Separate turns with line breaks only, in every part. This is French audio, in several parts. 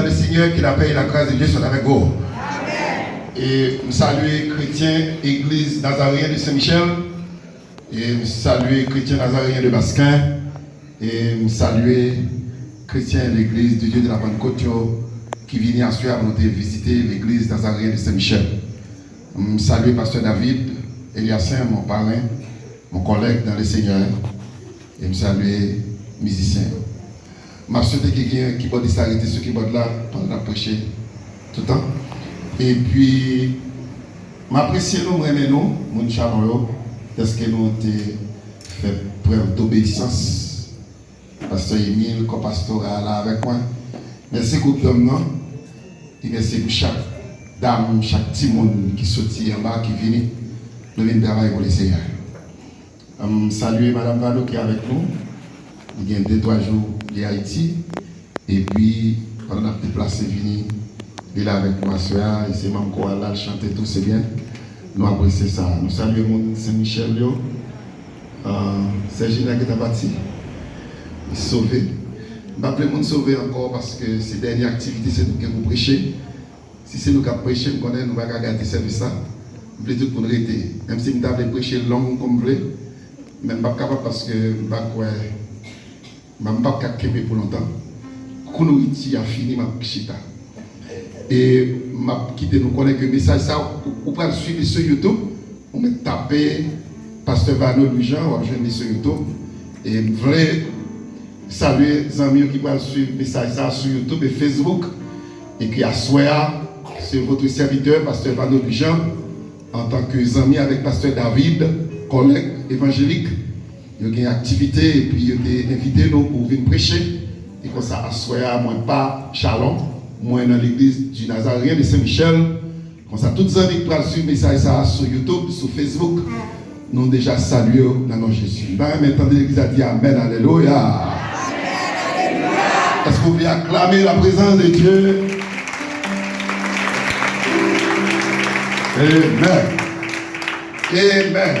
Le Seigneur qui la paix et la grâce de Dieu soit avec vous. Et je salue chrétiens, église nazaréen de Saint-Michel. Et je salue chrétiens nazaréens de Basquin. Et je salue chrétiens de l'église du Dieu de la Pentecôte qui vient ensuite pour nous visiter l'église nazaréenne de Saint-Michel. Je salue pasteur David, Eliassin, mon parrain, mon collègue dans le Seigneur. Et je salue musiciens. Je souhaite quelqu'un qui peut s'arrêter sur qui bord là pendant la prêcher tout le temps. Et puis, m'apprécier nous, m'aimer nous, mon chalon, parce que nous avons fait preuve d'obéissance. Pasteur Émile, co-pastoral là avec moi. Merci groupe d'hommes, non? Et merci pour chaque dame, chaque petit monde qui sortit en bas, qui vient, nous venons travailler pour le Seigneur. Saluer Madame Valo qui est avec nous. Il y a 2-3 jours de Haïti. Et puis, quand on a déplacé, venu, il est avec moi, soeur, et c'est même qu'on a chanté tout, c'est bien. Nous apprécions ça. Nous saluons Saint-Michel, c'est Gina qui est parti. Il est sauvé. Je vais appeler le sauvé encore parce que ces dernières activités, c'est nous qui avons prêché. Si c'est nous qui avons prêché, nous connaissons, nous allons garder ce service-là. Nous voulons tout le monde arrêter. Même si nous avons prêché long comme vous voulez, mais je ne suis pas capable parce que je ne suis pas capable pour longtemps. Quand nous avons fini, je suis et je quitté nous connaître que le message, ça, vous pouvez le suivre sur YouTube. On va taper Pasteur Vano Louis-Jean, on va joindre sur YouTube. Et je voulais saluer les amis qui peuvent suivre le message sur YouTube et Facebook. Et qui assoient sur votre serviteur, Pasteur Vano Louis-Jean, en tant que ami avec Pasteur David, collègue évangélique. Il y a une activité et puis il y a invité nous pour venir prêcher. Et comme ça, assoient moi pas Chalon, moi dans l'église du Nazaréen de Saint-Michel. Comme ça, toutes les amis qui peuvent suivre le message sur YouTube, sur Facebook, nous avons déjà salué dans notre Jésus. Maintenant, l'église a dit Amen, Alléluia. Est-ce que vous voulez acclamer la présence de Dieu? Amen. Amen.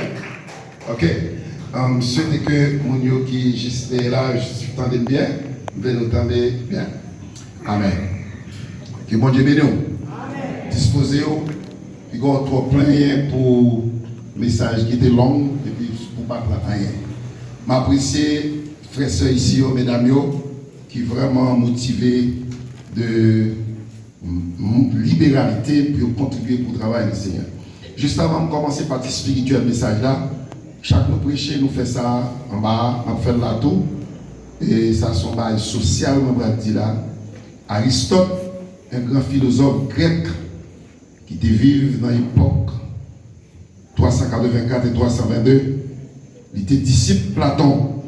Ok. Je souhaite que mon Dieu qui juste là, je suis tendu bien, vous nous tendez bien. Amen. Que bon Dieu bénisse. Disposez-vous. Il y a trop plein pour le message qui était long et puis pour ne pas prendre rien. M'apprécier, frères et sœurs ici, mesdames, qui sont vraiment motivés de libéralité pour contribuer pour le travail du Seigneur. Juste avant de commencer la partie spirituelle message là, chaque nous prêcher, nous fait ça en bas, on fait la tour. Et ça, son bail social, on va dire là. Aristote, un grand philosophe grec qui était vivant dans l'époque 384 et 322, il était disciple Platon.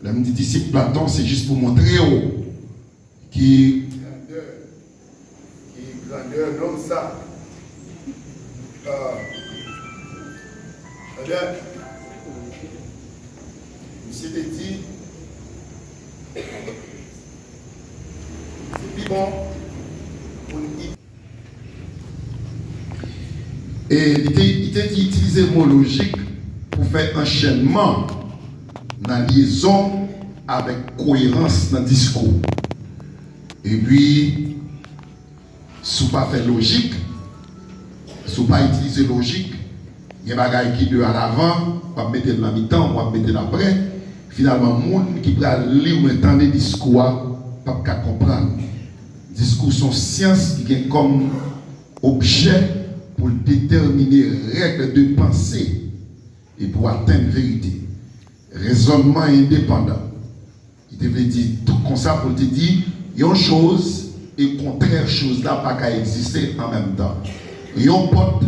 Le dit disciple Platon, c'est juste pour montrer qui grandeur comme ça. Monsieur te dit, c'est plus bon pour nous. Et il t'a dit utiliser le mot logique pour faire enchaînement dans la liaison avec cohérence dans le discours. Et puis, si vous ne pas faire logique, si vous ne pas utiliser logique, il y a des choses qui sont à l'avant, on va mettre dans la mi-temps, on va mettre après. Finalement, le monde qui va lire ou entendre des discours, pas comprendre. Les discours sont sciences qui ont comme objet pour déterminer les règles de pensée et pour atteindre la vérité. Raisonnement indépendant. Il devait dire tout comme ça pour te dire, il y a une chose et contraire chose là pas qu'à exister en même temps. Il y a une porte,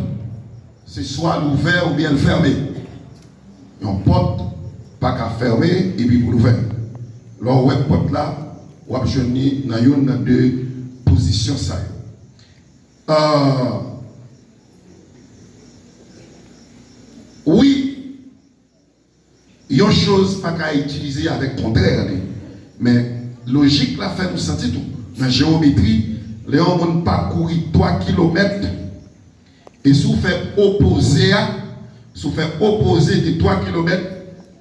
c'est soit l'ouvert ou bien le fermé. Il y a une porte, pas qu'à fermer et puis pour l'ouvrir. Alors, ouais, porte là, on va jeûner dans une de positions ça. Oui, il y a une chose pas qu'à utiliser avec contraire, mais logique la fait nous sentir tout. Dans la géométrie, les hommes parcourent 3 km et si vous faites opposer de 3 km,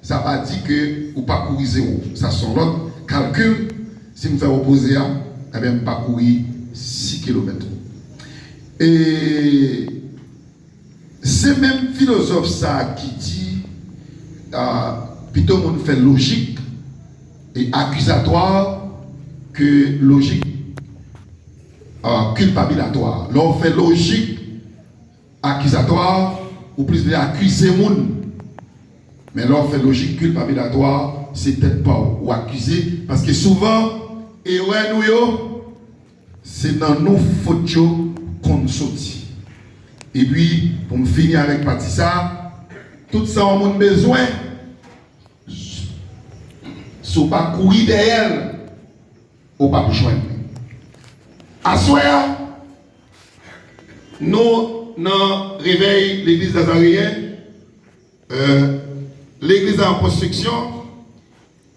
ça va dire que vous parcourez 0. Ça sont l'autre calcul. Si vous faites opposer eh bien, parcourir 6 km. Et c'est même philosophe ça qui dit, plutôt on fait logique et accusatoire que logique culpabilisatoire. Là, on fait logique accusatoire ou plus de accuser moun. Mais là, on fait logique culpabilisatoire, c'est peut-être pas ou accuser, parce que souvent, et ouais, nous, c'est dans nos fautes qu'on sortit. Et puis, pour me finir avec Patissa, tout ça, on a besoin, si on pas courir derrière, on pas besoin. À soir, nous, dans réveil l'église Nazaréen, l'église en construction,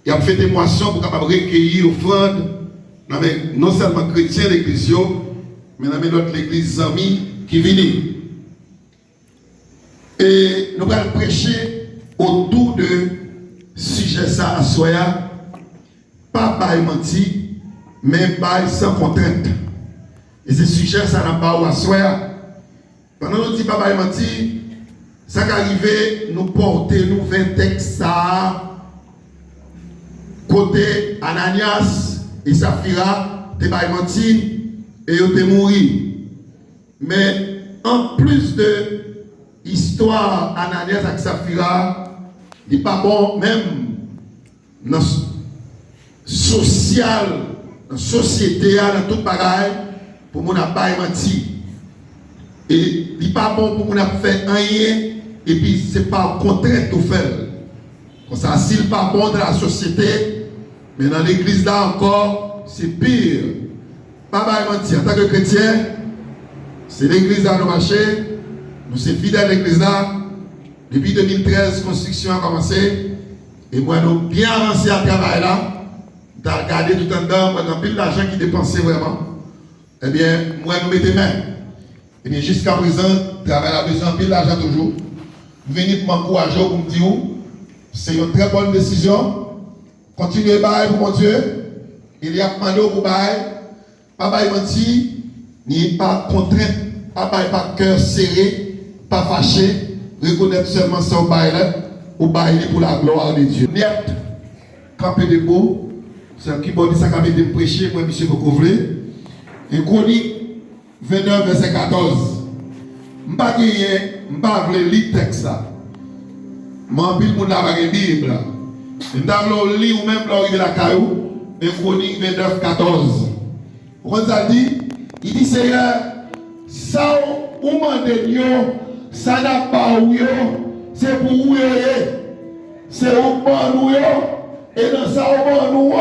il a fait des moissons pour capable recueillir l'offrande, non seulement chrétiens l'église, mais dans notre l'église amis qui viennent. Et nous allons prêcher autour de sujet ça à soya, pas par menti, mais par sans contrainte. Et ce sujet ça n'a pas à soya. Pendant nous dit pas par menti, ça qui arrive, nous porter nous 20 textes ça côté Ananias et Saphira, t'es pas menti et ils t'es mouru. Mais en plus de histoire Ananias et Saphira, il n'est pas bon même dans social, dans la société, dans tout bagaille, pour mon pas menti. Et il n'est pas bon pour mon faire rien, et puis c'est pas contraire tout faire. Comme ça, s'il n'est pas bon dans la société, mais dans l'église là encore, c'est pire. Pas menti, en tant que chrétien, c'est l'église à nos marchés, nous sommes fidèles à l'église là. Depuis 2013, la construction a commencé. Et moi, nous avons bien avancé à travail là. Nous avons regardé tout en temps, pendant pile d'argent qui dépensait vraiment. Eh bien, moi, nous mettons main. Et bien, jusqu'à présent, le travail a besoin de pile d'argent toujours. Vous venez pour m'encourager, pour me dire, c'est une très bonne décision. Continuez à pour mon Dieu. Il y a demandé pour bail. Pas menti, ni pas contraint, pas cœur serré, pas fâché. Reconnaître seulement son bail ou bail pour la gloire de Dieu. Net, campé debout, c'est un qui dit ça qui de prêcher, moi, monsieur Bocovlé. Et chronique 29, verset 14. Je ne vais pas lire le texte. Je ne vais pas lire la Bible. Je ne vais pas lire ou même l'arrivée de la caillou, mais chronique 29, 14. On a dit, il dit Seigneur, ça ou demande ça n'a pas où c'est pour où c'est au bon où et dans ça au bon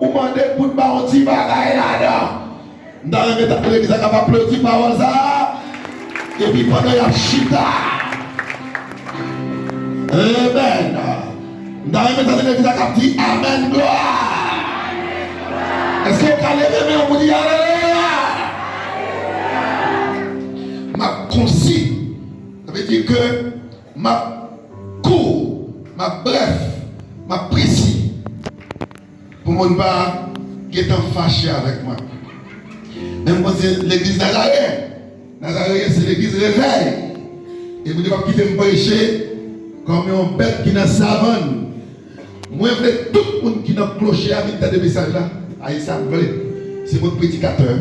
où demande pour pas un petit bagaille là-dedans. Dans le métal l'église capable de pleurer parole ça et puis pendant il y a chita. Amen. Dans le métal l'église capable dit amen gloire. Est-ce que vous allez lever pour dire alléluia? Ma consigne, ça veut dire que ma court, ma bref, ma précis, pour mon pas qui est fâché avec moi. Même quand c'est l'église Nazaréen, Nazaréen c'est l'église réveil. Et vous ne devez pas quitter me prêcher comme une bête qui n'a savane. Moi, je veux tout le monde qui n'a cloché avec des messages là. C'est votre prédicateur.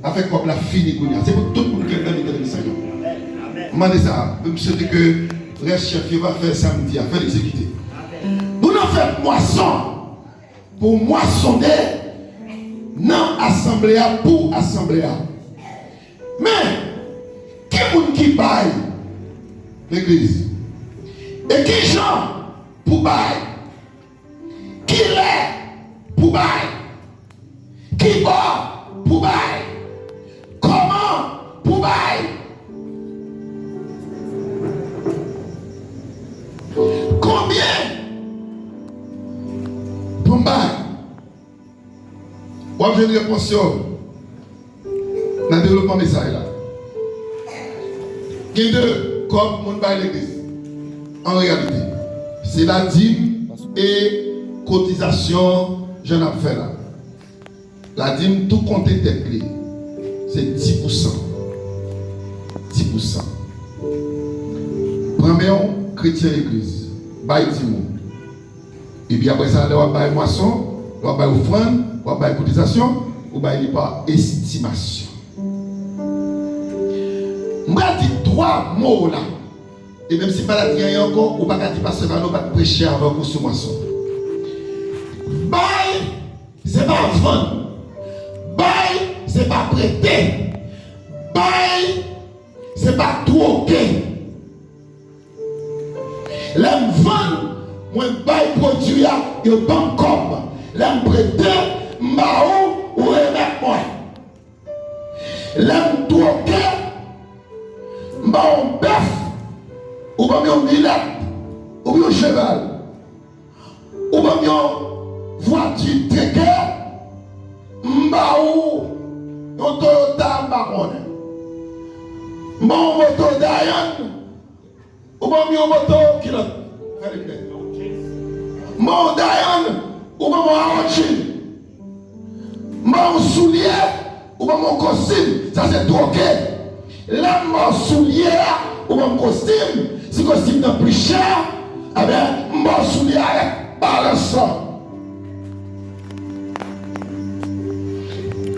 Avec comme la fini, c'est pour tout le monde qui est dans les messages. Je demande ça. Je me suis dit que le chef va faire samedi, à faire l'exécuter. Nous avons fait moisson pour moissonner non assemblée pour assemblée. Mais, qui est qui baille l'église? Et qui gens pour baille? Qui l'est pour baille? Qui va pour baille? Comment pour baille? Combien pour baille? Moi, je vais répondre dans le développement message là. Il y a deux comme mon bail l'église. En réalité, c'est la dîme et cotisation, je n'ai pas fait là. La dîme, tout compter tes clés, c'est 10%. 10%. Premier chrétien église, bail 10 mots. Et puis après ça, on va bail moisson, on va bail offrande, on va bail cotisation, on va bail par estimation. Moi, je dis 3 mots là. Et même si pas la dire encore, ou pas dire pasteur, on va prêcher avant qu'on se moisson. Bail, c'est pas vendre. Bail, c'est pas prêter. Bail, c'est pas troquer. L'aime vendre, moi bail produit, il banque comme. L'aime prêter, mao ou remettre moi. L'aime troquer, mao bœuf, ou bien un millet, ou bien un cheval, ou bien une voiture tréquée, mao, un Toyota marron. Mon moto Dayan, ou mon moto Kilot. Mon Dayan, ou mon Arochi. Mon soulier, ou mon costume, ça c'est troqué. Là, mon soulier, ou mon costume, si le costume est plus cher, eh bien, mon soulier est balançant.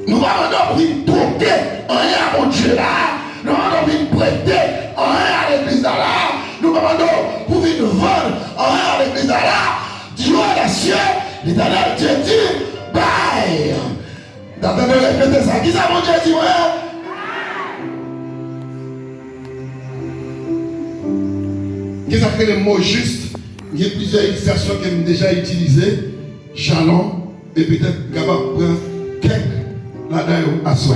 Nous allons venir troquer rien à mon Dieu là. Nous allons venir prêter rien à l'église là. Nous allons pour venir vendre rien à l'église là. Dieu les cieux, l'éternel Dieu dit, bye. T'attendez de répéter ça. Qui ça mon Dieu dit, ouais? Qu'est-ce que c'est le mot juste? Il y a plusieurs illustrations que j'ai déjà utilisées. Jalon, et peut-être capable de prendre quelques là-dedans à soi.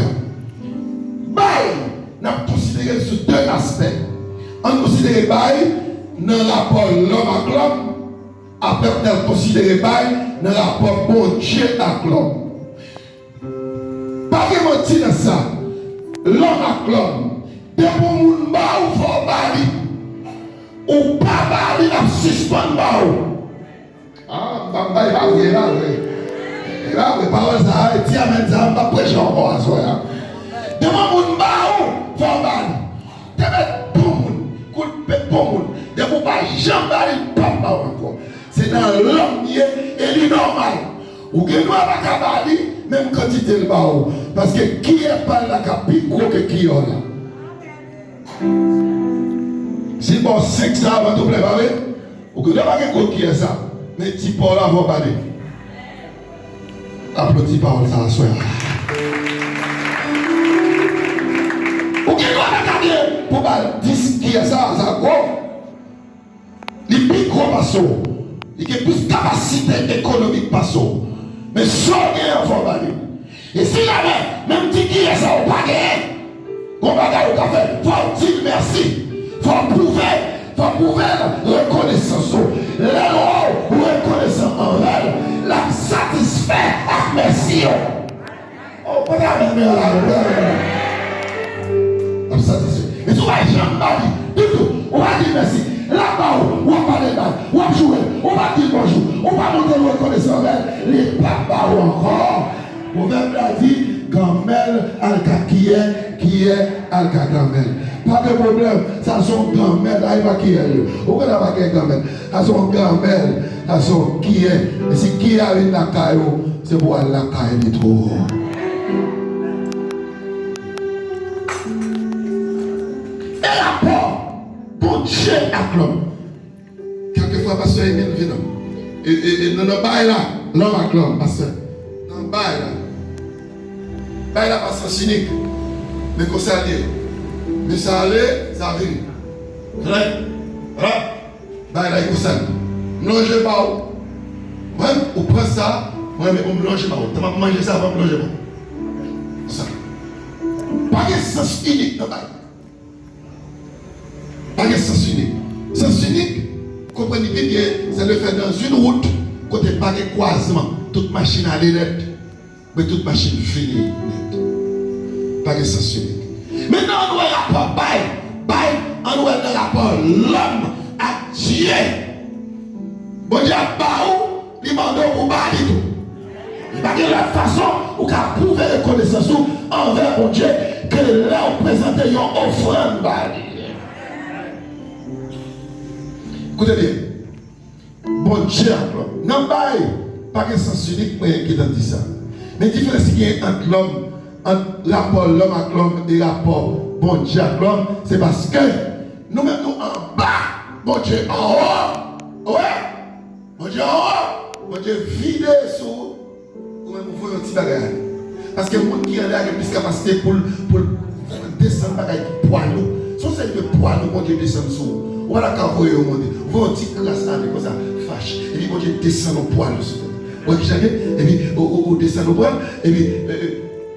Bye! Nous avons considéré sur 2 aspects. On considère bail dans le rapport l'homme à l'homme. Après, on a considéré bail dans le rapport bon Dieu à l'homme. Pas de mentir dans ça. L'homme à l'homme. Dès que vous avez ou faut bali. Ou pas bali, on suspend bali. Ah, il va vous là, oui. Il va vous parler ça. Et tiens, même ça, on va prêcher encore à soi. Dès que vous avez faut bali. Dès que vous bon, de vous pas jamais pas encore. C'est dans l'homme et lui normal. Ou que nous pas capable même quantité le bao parce que qui est pas la capi gros que qui est là. Si bon 5 ça va tout préparer ou que nous pas que qui est ça mais petit Paul là va parler. Applaudis parole ça soir. Ou que nous pas capable pour pas dire qui est ça gros. Il plus gros passo. Il a plus de capacité économique passo. Mais sans rien faut parler. Et si jamais, même si qui est ça au paquet, qu'on va gagner au café, il faut dire merci. Il faut prouver reconnaissance. Les lois ou reconnaissance envers la satisfait à merci. Oh, pas la même la satisfait. Mais tu vas jamais du tout. On va dire merci. Là-bas, on va parler là, on va jouer, on va dire bonjour, on va monter le reconnaissance envers les papas encore. Vous même l'a dit, Gamel, Alka qui est Alka Gamel. Pas de problème, ça son Gamel, là il va qui est. Vous ne pas qui est Gamel, ça son Gamel, ça son qui est. Et si qui est avec la caillou, c'est pour aller la caillou trop. Et la porte, pour Dieu à l'homme. Quelquefois, pasteur Emile vient. Et dans le bail là, l'homme à l'homme, pasteur. Dans le bail là. Bail là, pas sans cynique. Mais qu'on s'allie. Mais ça allait, ça vient. Vrai. Bail là, il faut ça. Mélangez pas. Moi, on prend ça. Moi, on mélange pas. Tu vas manger ça avant de mélanger pas. Ça. Pas de sens unique dans le bail. Pas de sens unique. Sens unique, comprenez bien, c'est le fait dans une route, côté pas de croisement, toute machine à net, mais toute machine finie net. Pas de sens unique. Maintenant, on doit rapport bail, on doit rapport l'homme à Dieu. Bon Dieu, il m'a donné pour bali tout.
Il n'y a pas de façon où vous prouver reconnaissance envers mon Dieu que là vous présentez une offrande. Écoutez bien. Bon Dieu, non, pas de sens unique qui t'a dit ça. Mais la différence qu'il y a entre l'homme, entre rapport l'homme avec l'homme et rapport bon Dieu avec l'homme, c'est parce que nous-mêmes nous en bas, bon Dieu en haut. Ouais, bon Dieu en haut, bon Dieu vide sur ou même vous voyez un petit bagage. Parce que le monde qui a plus de capacité pour descendre bagage poids lourd. Si c'est le poids lourd, bon Dieu descend sur vous. Voilà quand vous voyez au monde. Vous voyez un petit classe avec comme ça, fâche. Et puis bon Dieu descend au poids lourd. Vous voyez, et puis vous descend au poids, et puis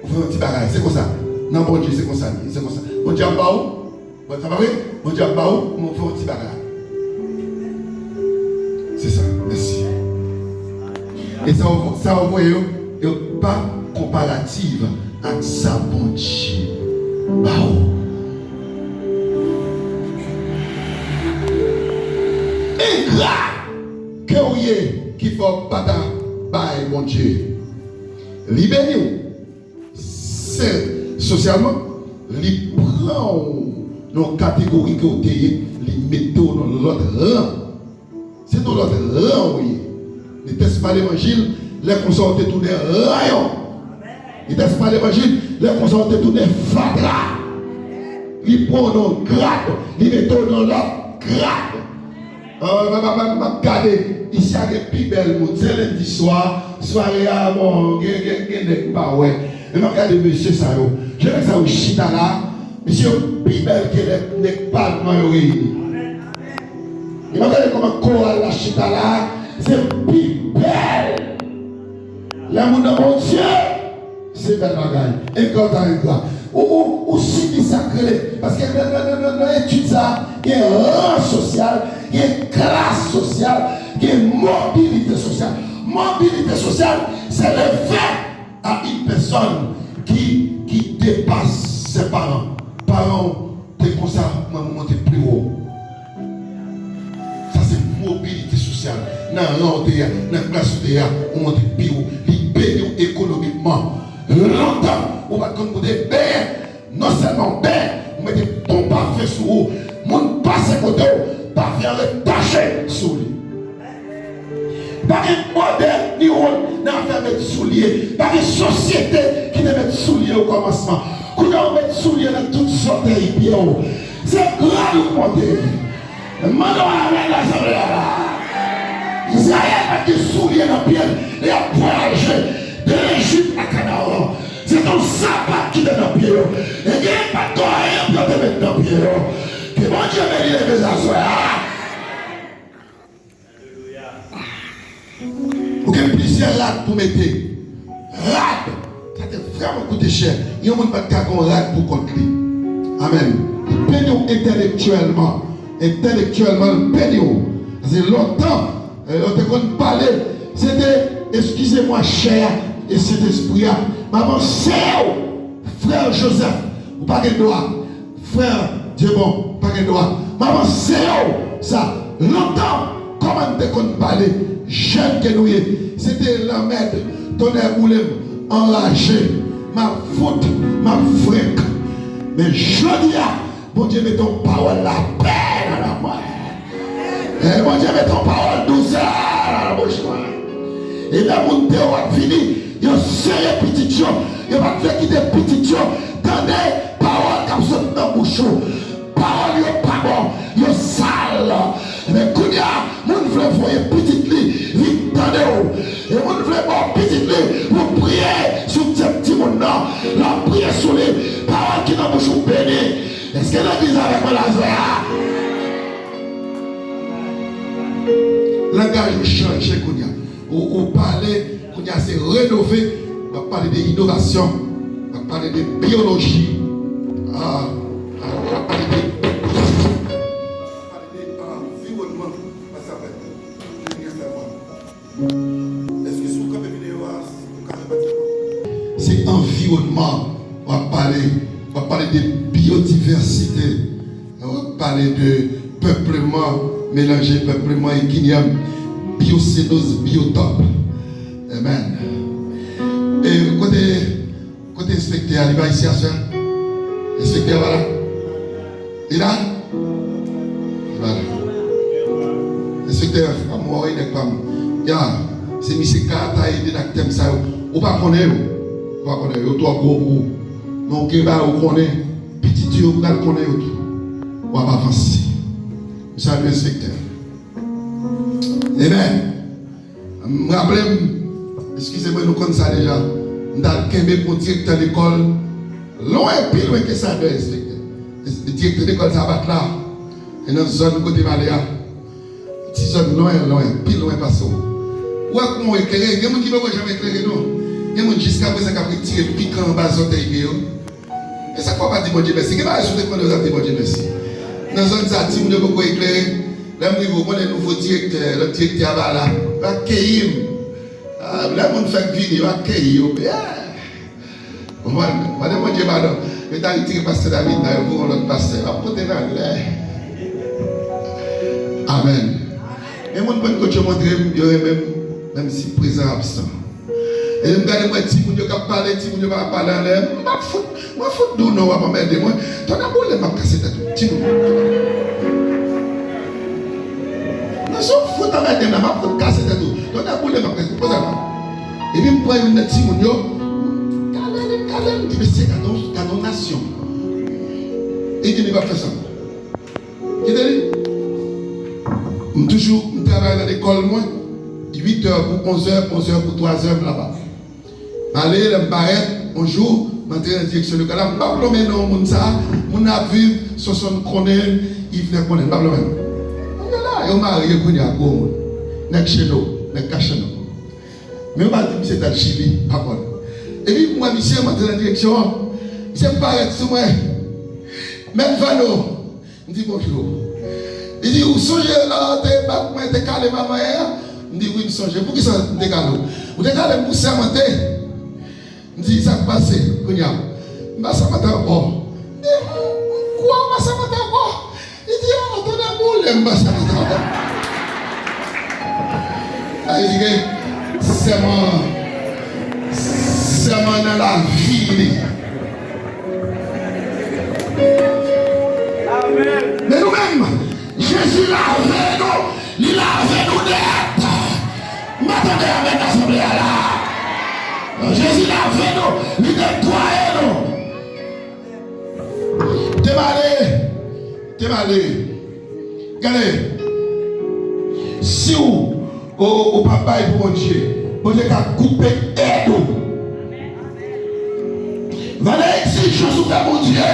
vous voyez un petit bagage. C'est comme ça. Non, bon Dieu, c'est comme ça. C'est comme ça. Bon Dieu en bas où? Ça va, oui? Bon Dieu en bas où? On fait un petit bagage. C'est ça. Merci. Et ça, vous voyez, il n'y a pas comparative avec sa bon Dieu. Bao. Ingrat que vous êtes qui faut pas bailler mon Dieu. Libérez-vous. C'est socialement, il prend nos catégories que vous avez, il met dans l'autre rang. C'est dans l'autre rang, oui. Ne teste pas l'évangile, les consommateurs de tous les rayons. Ne teste pas l'évangile, les consommateurs de tous les fadras. Il prend nos grades, il met dans l'autre grade. Regardez, ici, il y a des plus belles mots. C'est lundi soir, soirée à mon, il n'y a pas, ouais. Et regardez, monsieur, ça, je vais ça au chita là, monsieur, plus belle que les pas de réunis. Et regardez comment chorale la chita là, c'est plus belle. L'amour de mon Dieu, c'est belle bagaille. Et quand ou si sacré, parce que dans l'étude ça, il y a un rang social, il y a une classe sociale, il y a une mobilité sociale. Mobilité sociale, c'est le fait à une personne qui dépasse ses parents. Parents, t'es comme ça, maman, t'es plus haut. Ça, c'est mobilité sociale. Dans la classe de on monte plus haut. Libéré économiquement. Longtemps, on va comme des bains, non seulement bains, on met des bons parfaits sur vous. Mon passe à côté, parfait taché sur lui. Pas un modèle ni rôle n'a fait mettre souliers. Pas une société qui ne met souliers au commencement. Quand on met souliers dans toutes sortes de pieds. C'est grave le modèle. Maintenant, on a l'assemblée là. Israël a des souliers dans le pied. Et a voyagé de l'Égypte à Canaan. C'est ton sabbat qui est dans le pied. Et il n'y a pas de rien pour te mettre dans le pied. Que mon Dieu me dit les assoirs. Vous avez plusieurs lacs pour mettre. Lacs, ça te vraiment coûté cher. Il y a un monde qui a un lac pour contre lui. Amen. Il paye intellectuellement. Intellectuellement, il paye. C'est longtemps, on te parler. C'était, excusez-moi, cher, et cet esprit. Maman, c'est frère Joseph, ou pas de droit. Frère Dieu bon, pas de droit. Maman, c'est ça. Longtemps, comment te qu'on parler? Jeune que nous c'était la maître, tonnerre boulem, enragé, ma faute, ma fréque. Mais je dis, bon Dieu, met ton parole la paix dans la main. Et bon Dieu, met ton parole douceur dans la bouche. Et là, mon Dieu va finir, il y a serré petit Dieu, il va faire quitter petit Dieu, dans des paroles comme ça dans la bouche. Parole, il n'est pas bon, il est sale. Mais quand il y a, mon frère, voyez petite lit, vite dans et mon frère, petite lit, vous priez sur ce petit monde là, la prière sur les paroles qui n'ont pas bouche béni. Est-ce que l'église avec moi là? Langage change, ou parler, c'est rénové, on va parler d'innovation, on va parler de biologie, on va parler de c'est environnement. On va parler de biodiversité. On va parler de peuplement mélangé, peuplement équilibre, biocénose, biotope. Amen. côté inspecteur, il va ici à ça. Inspecteur, voilà. Il est là? Voilà. Inspecteur, moi, il est comme. C'est M. Kata, il est dans le thème ça. Ou pas connaître. Ou pas connaître. Ou toi, gros. Donc, il va connaître. Petit Dieu, vous allez connaître. Ou va avancer. Salut, inspecteur. Amen. Je me rappelle, excusez-moi, nous connaissons ça déjà. Nous avons un directeur d'école. Loin, plus loin que ça, inspecteur. Le directeur d'école, ça va là. Et dans la zone côté Maléa. Petite zone loin, plus loin pas ça. Où est-ce qu'on éclaire? Il y a des gens qui ne peuvent jamais éclairer, non? Il y a des gens jusqu'à présent qui ont tiré piquant en bas de l'oreille. Et ça ne peut pas dire bon Dieu merci. Qu'est-ce que je vais dire bon Dier merci? Dans la zone ça, il ne peut pas éclairer. Là, vous voyez le nouveau directeur, le directeur là, il va accueillir. Là, on fait une vidéo, il va accueillir. Madame mon Dieu, madame, mais dans le tiré pasteur David, dans le pasteur, il va porter dans l'air. Amen. Et mon bon coach montré, il y aurait même si présent absent. Et je me regarde, moi, si vous avez parlé, si vous avez parlé en l'air, je vais foutre d'où non, je vais m'aider. Moi, tu as beau les marques casser ta tête. Je suis foutu dans ma tête, je vais casser ta tête. Tu as beau les marques casser ta tête. Et puis, je prends une petite mounio, calme, je dis, mais c'est canon nation. Et il dit, il va faire ça. Il dit, toujours, je travaille dans l'école, moi, 8h pour 11h, 11h pour 3h là-bas. Allez, je me barrette, un jour, je suis dans la direction de l'école. Je ne sais pas non, mon a vu, son connaît, il venait connaître, je ne sais pas on est là, on m'a marié, on est à Gomou, on est chez nous, on est caché nous. Mais on m'a dit que c'est dans le Chili, pas bon. Et puis, moi, monsieur, je suis dans la direction, je me barrette sur moi. Même Vano, je dis bonjour. Il dit, vous songez là, t'es calé maman. Je dis, oui, je songe. Pour qui ça t'es calé? Vous t'es calé pour sermenter. Je dis, ça passe. Je dis, sermenter encore. Je dis, quoi, sermenter encore? Il dit, on entend la boule, je vais sermenter encore. Il dit, c'est dans la vie. Amen. Mais nous-mêmes, Jésus l'a fait nous, il a fait nous d'être. M'attendez avec l'assemblée là. Jésus l'a fait nous, il nettoie nous. T'es malé. Regardez. Si vous, au papa et pour mon Dieu, vous avez coupé et tout. Valez exiger sur mon Dieu.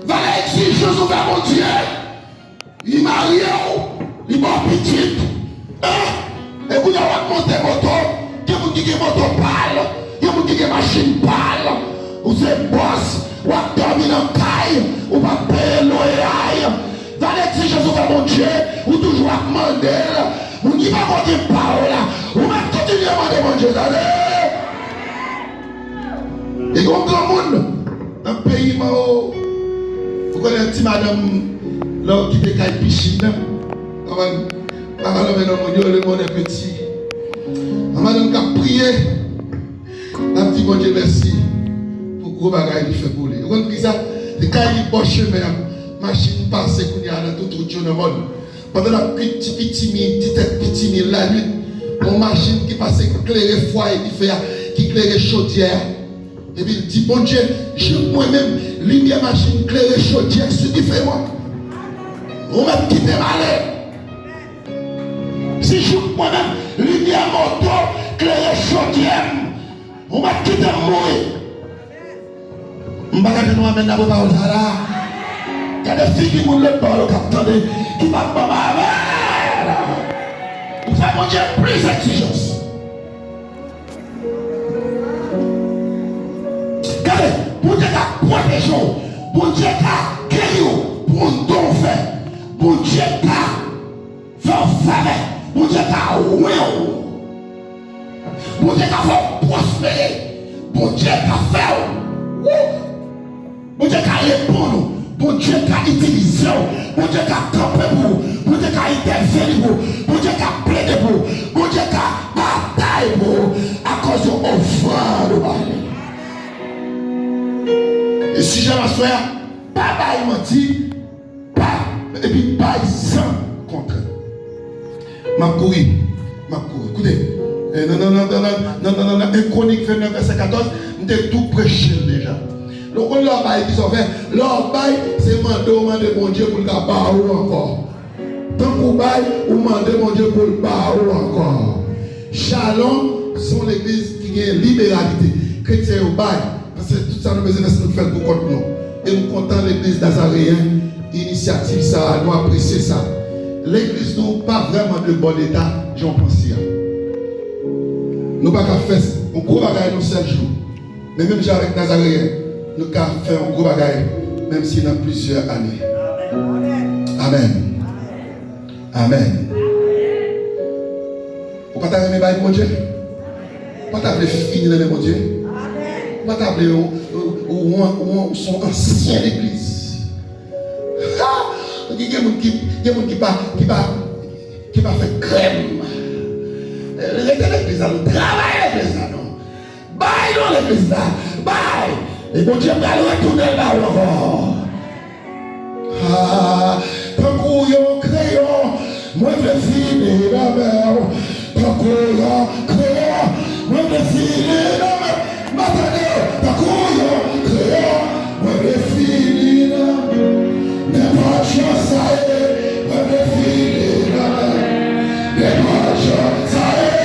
Valez exiger sur mon Dieu. Il marie, il m'a petit. Et vous avez monté moto, vous dites que moto parle, vous dites que machine parle, vous êtes boss, vous avez dormi dans la caille, vous avez payé l'oreille. Dans l'exigence de mon Dieu, vous toujours demander, vous dites pas votre parole, vous même continuez à demander mon Dieu. Et comme grand monde, dans le pays, vous connaissez un petit madame. Là, qui était caille piscine, le monde est petit. Madame qui a prié, la petite bon Dieu merci pour gros bagaille qui fait pour lui. Vous comprenez ça? Les cailles bon chemin, machine passée qu'on y a dans tout le monde. Pendant la petite mille la nuit, une machine qui passe éclairer foyer, qui éclairer chaudière. Et puis il dit bon Dieu, je moi-même, lumière machine éclairer chaudière, c'est différent. Vous même qui t'es malade. Si je moi-même, lumière moto, claire chaudière, vous même qui t'es mourir. Je ne vais pas nous amener dans vos paroles là. Il y a des filles qui m'ont le parole qui va pas mal. Vous faites mon Dieu plus d'exigence. Regardez, pour Dieu qui a protéger, pour Dieu qui a guéri, pour un don fait. Bon Dieu qui a fait faveur, bon Dieu qui a oué, bon Dieu qui a fait prospérer, bon Dieu qui a fait, bon Dieu qui a répondu, bon Dieu qui a utilisé, bon Dieu qui a campé pour, bon Dieu qui a intervenu pour, bon Dieu qui a plaidé pour, bon Dieu qui a bataillé pour, à cause de l'offrande. Et si j'ai ma soeur, papa il m'a dit, pas, et puis pas sans contrainte. M'a couru. Écoutez, non, 1 Chronique 29, verset 14, on était tout prêché déjà. Donc on leur bail qui sont faits, leur bail, c'est demander mon Dieu pour le barreau encore. Tant qu'on bail, on demande mon Dieu pour le barreau encore. Shalom sont l'église qui a libéralité. Chrétien au bail, parce que tout ça nous besoin de nous faire pour contre nous. Et nous comptons l'église nazaréenne, initiative ça, nous apprécions ça. L'église nous pas vraiment de bon état, j'en pense. Nous pas qu'à faire un gros bagage dans 7 jours. Mais même avec Nazaréen, nous qu'à faire un gros bagage, même si dans plusieurs années. Amen. Amen. Vous ne pouvez pas t'aimer mon Dieu? Vous ne pouvez pas finir dans mon Dieu? Vous ne pouvez pas son ancienne église. Il y a des gens qui va faire crème. L'église, nous travaillons l'église, non. Bye, non, l'église, bye. Et mon Dieu va retourner là encore. Tant qu'on crayon, moi je finis la mer. Tant qu'on crayon, moi je finis la mer. Maintenant, tant qu'on crayon, moi je finis la mer. Mais pas de chance, ça y est, moi je finis la mer. Mais pas de chance, ça y est.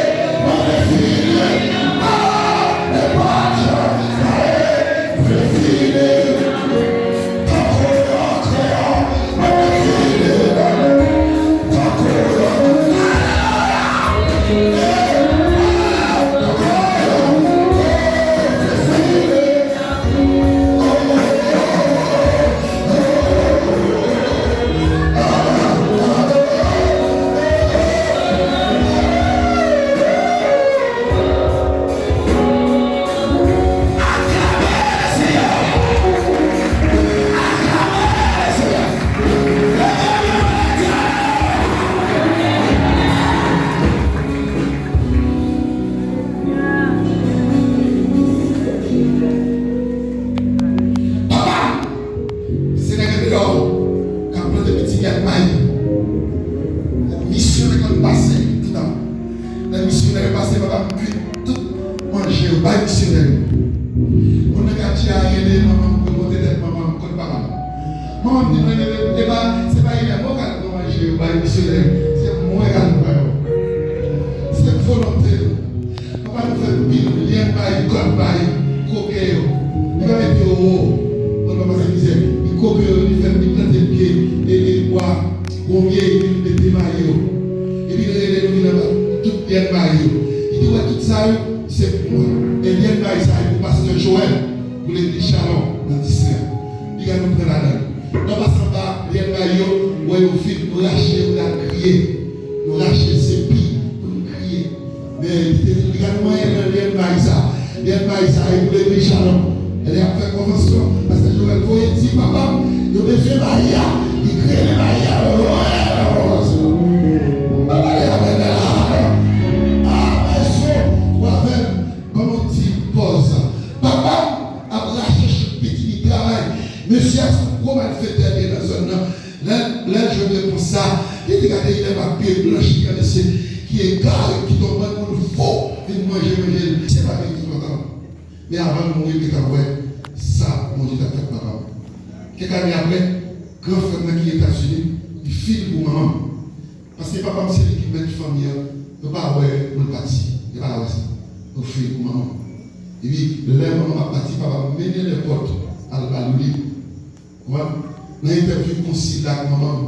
Mais avant de mourir, ça, mon Dieu t'a fait papa. Quelques années après, grand frère qui est aux États-Unis, il file pour maman. Parce que papa, c'est lui qui met une famille, il ne peut pas avoir le parti. Il ne peut pas avoir ça. Il file pour maman. Et puis, le lait, maman a parti, papa mener les portes à l'oublier. Dans l'interview concile avec maman.